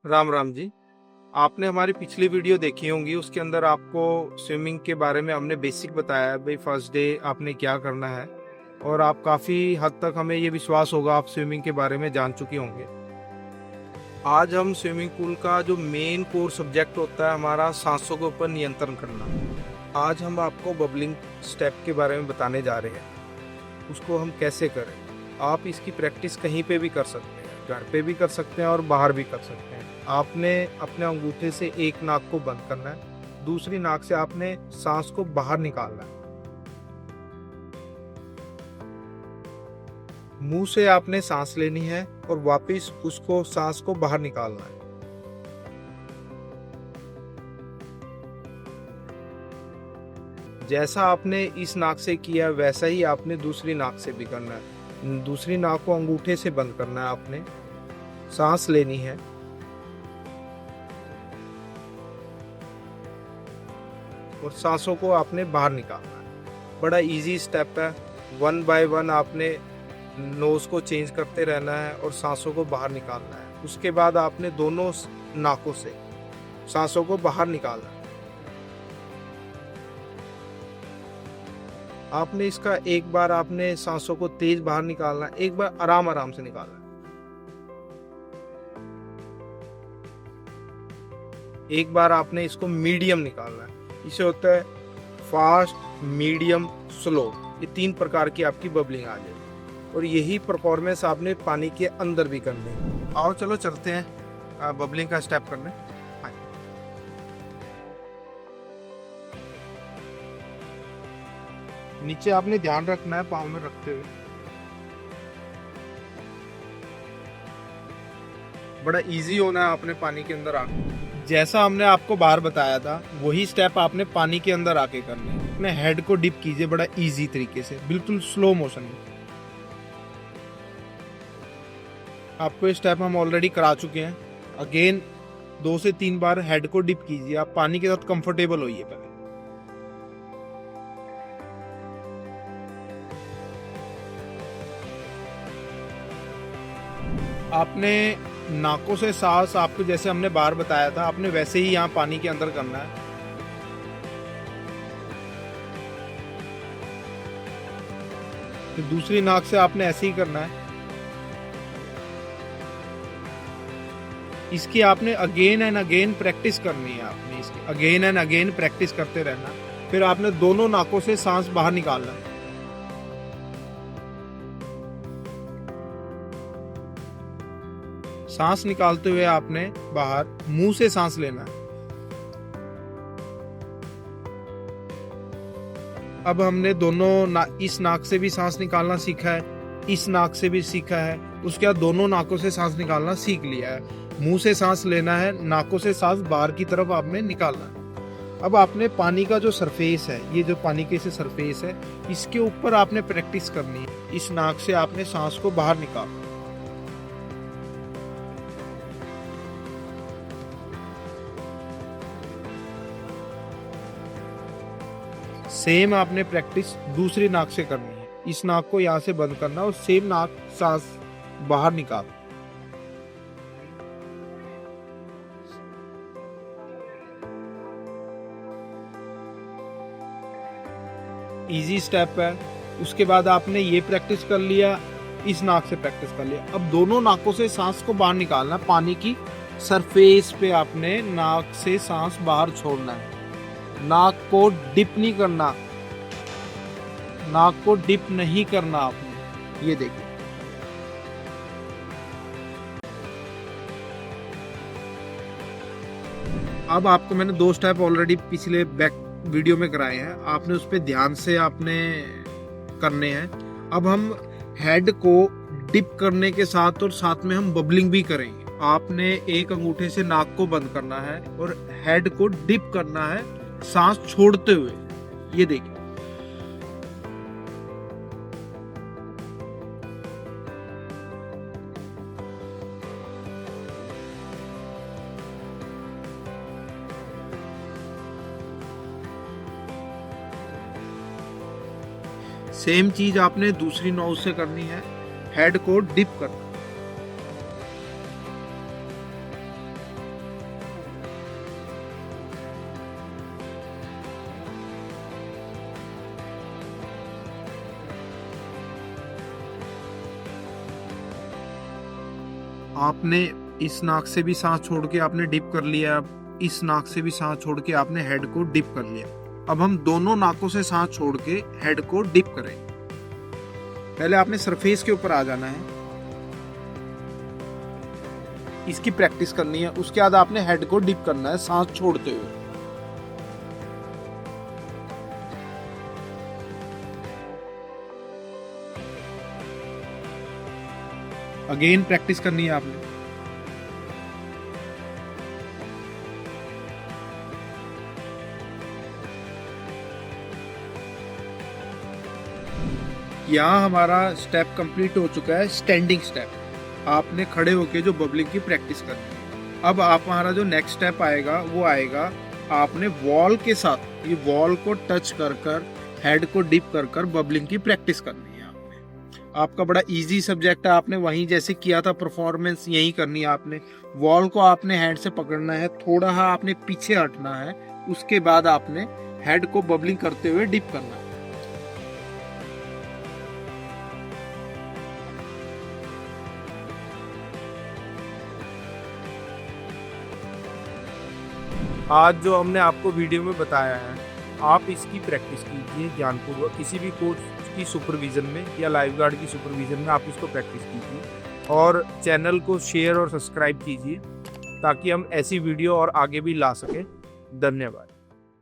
राम राम जी। आपने हमारी पिछली वीडियो देखी होंगी, उसके अंदर आपको स्विमिंग के बारे में हमने बेसिक बताया है, भाई फर्स्ट डे आपने क्या करना है। और आप काफ़ी हद तक, हमें ये विश्वास होगा, आप स्विमिंग के बारे में जान चुके होंगे। आज हम स्विमिंग पूल का जो मेन कोर सब्जेक्ट होता है हमारा, सांसों के ऊपर नियंत्रण करना। आज हम आपको बबलिंग स्टेप के बारे में बताने जा रहे हैं, उसको हम कैसे करें। आप इसकी प्रैक्टिस कहीं पे भी कर सकते हैं, घर पे भी कर सकते हैं और बाहर भी कर सकते हैं। आपने अपने अंगूठे से एक नाक को बंद करना है, दूसरी नाक से आपने सांस को बाहर निकालना है। मुंह से आपने सांस लेनी है और वापस उसको सांस को बाहर निकालना है। जैसा आपने इस नाक से किया वैसा ही आपने दूसरी नाक से भी करना है। दूसरी नाक को अंगूठे से बंद करना है, आपने सांस लेनी है और सांसों को आपने बाहर निकालना है। बड़ा इजी स्टेप है। वन बाय वन आपने नोज को चेंज करते रहना है और सांसों को बाहर निकालना है। उसके बाद आपने दोनों नाकों से सांसों को बाहर निकालना है। आपने इसका एक बार आपने सांसों को तेज बाहर निकालना है, एक बार आराम आराम से निकालना है। एक बार आपने इसको मीडियम निकालना है। इसे होता है फास्ट, मीडियम, स्लो। ये 3 प्रकार की आपकी बबलिंग आ जाएगी और यही परफॉर्मेंस आपने पानी के अंदर भी करनी है। आओ चलो चलते हैं बबलिंग का स्टेप करने। नीचे आपने ध्यान रखना है, पाँव में रखते हुए। बड़ा इजी होना है आपने पानी के अंदर आके। जैसा हमने आपको बाहर बताया था वही स्टेप आपने पानी के अंदर आके करने हैं। अपने हेड को डिप कीजिए बड़ा इजी तरीके से, बिल्कुल स्लो मोशन में। आपको ये स्टेप हम ऑलरेडी करा चुके हैं। अगेन 2 से 3 बार हेड को डिप कीजिए। आप पानी के साथ कंफर्टेबल होइए पहले। आपने नाकों से सांस, आपको जैसे हमने बाहर बताया था, आपने वैसे ही यहाँ पानी के अंदर करना है। तो दूसरी नाक से आपने ऐसे ही करना है। इसकी आपने अगेन एंड अगेन प्रैक्टिस करनी है। आपने इसकी अगेन एंड अगेन प्रैक्टिस करते रहना। फिर आपने दोनों नाकों से सांस बाहर निकालना है। सांस निकालते हुए आपने बाहर मुंह से सांस लेना है। अब हमने दोनों इस नाक से भी सांस निकालना सीखा है, इस नाक से भी सीखा है। उसके बाद दोनों नाकों से सांस निकालना सीख लिया है। मुंह से सांस लेना है, नाकों से सांस बाहर की तरफ आपने निकालना है। अब आपने पानी का जो सरफेस है, ये जो पानी के से सरफेस है, इसके ऊपर आपने प्रैक्टिस करनी है। इस नाक से आपने सांस को बाहर निकालना। सेम आपने प्रैक्टिस दूसरी नाक से करनी है। इस नाक को यहाँ से बंद करना और सेम नाक सांस बाहर निकाल। इजी स्टेप है। उसके बाद आपने ये प्रैक्टिस कर लिया, इस नाक से प्रैक्टिस कर लिया। अब दोनों नाकों से सांस को बाहर निकालना। पानी की सरफेस पे आपने नाक से सांस बाहर छोड़ना है। नाक को डिप नहीं करना, नाक को डिप नहीं करना आपने। ये देखिए, अब आपको मैंने 2 स्टेप ऑलरेडी पिछले बैक वीडियो में कराए हैं, आपने उस पर ध्यान से आपने करने हैं। अब हम हेड को डिप करने के साथ और साथ में हम बबलिंग भी करेंगे। आपने एक अंगूठे से नाक को बंद करना है और हेड को डिप करना है सांस छोड़ते हुए। ये देखिए, सेम चीज आपने दूसरी नोज से करनी है। हेड को डिप करना। आपने इस नाक से भी सांस छोड़ के आपने डिप कर लिया, अब इस नाक से भी सांस छोड़ के आपने हेड को डिप कर लिया। अब हम दोनों नाकों से सांस छोड़ के हेड को डिप करेंगे। पहले आपने सरफेस के ऊपर आ जाना है, इसकी प्रैक्टिस करनी है। उसके बाद आपने हेड को डिप करना है सांस छोड़ते हुए। अगेन प्रैक्टिस करनी है आपने। यहाँ हमारा स्टेप कंप्लीट हो चुका है, स्टैंडिंग स्टेप। आपने खड़े होके जो बबलिंग की प्रैक्टिस करनी है। अब आप हमारा जो नेक्स्ट स्टेप आएगा वो आएगा, आपने वॉल के साथ ये वॉल को टच कर कर हेड को डिप कर कर बबलिंग की प्रैक्टिस करनी है आपने। आपका बड़ा इजी सब्जेक्ट है, आपने वहीं जैसे किया था परफॉर्मेंस यही करनी है आपने। वॉल को आपने हैंड से पकड़ना है, थोड़ा आपने पीछे हटना है, उसके बाद आपने हेड को बबलिंग करते हुए डिप करना है। आज जो हमने आपको वीडियो में बताया है, आप इसकी प्रैक्टिस कीजिए ध्यानपूर्वक। किसी भी कोच की सुपरविज़न में या लाइफ गार्ड की सुपरविज़न में आप इसको प्रैक्टिस कीजिए और चैनल को शेयर और सब्सक्राइब कीजिए ताकि हम ऐसी वीडियो और आगे भी ला सकें। धन्यवाद।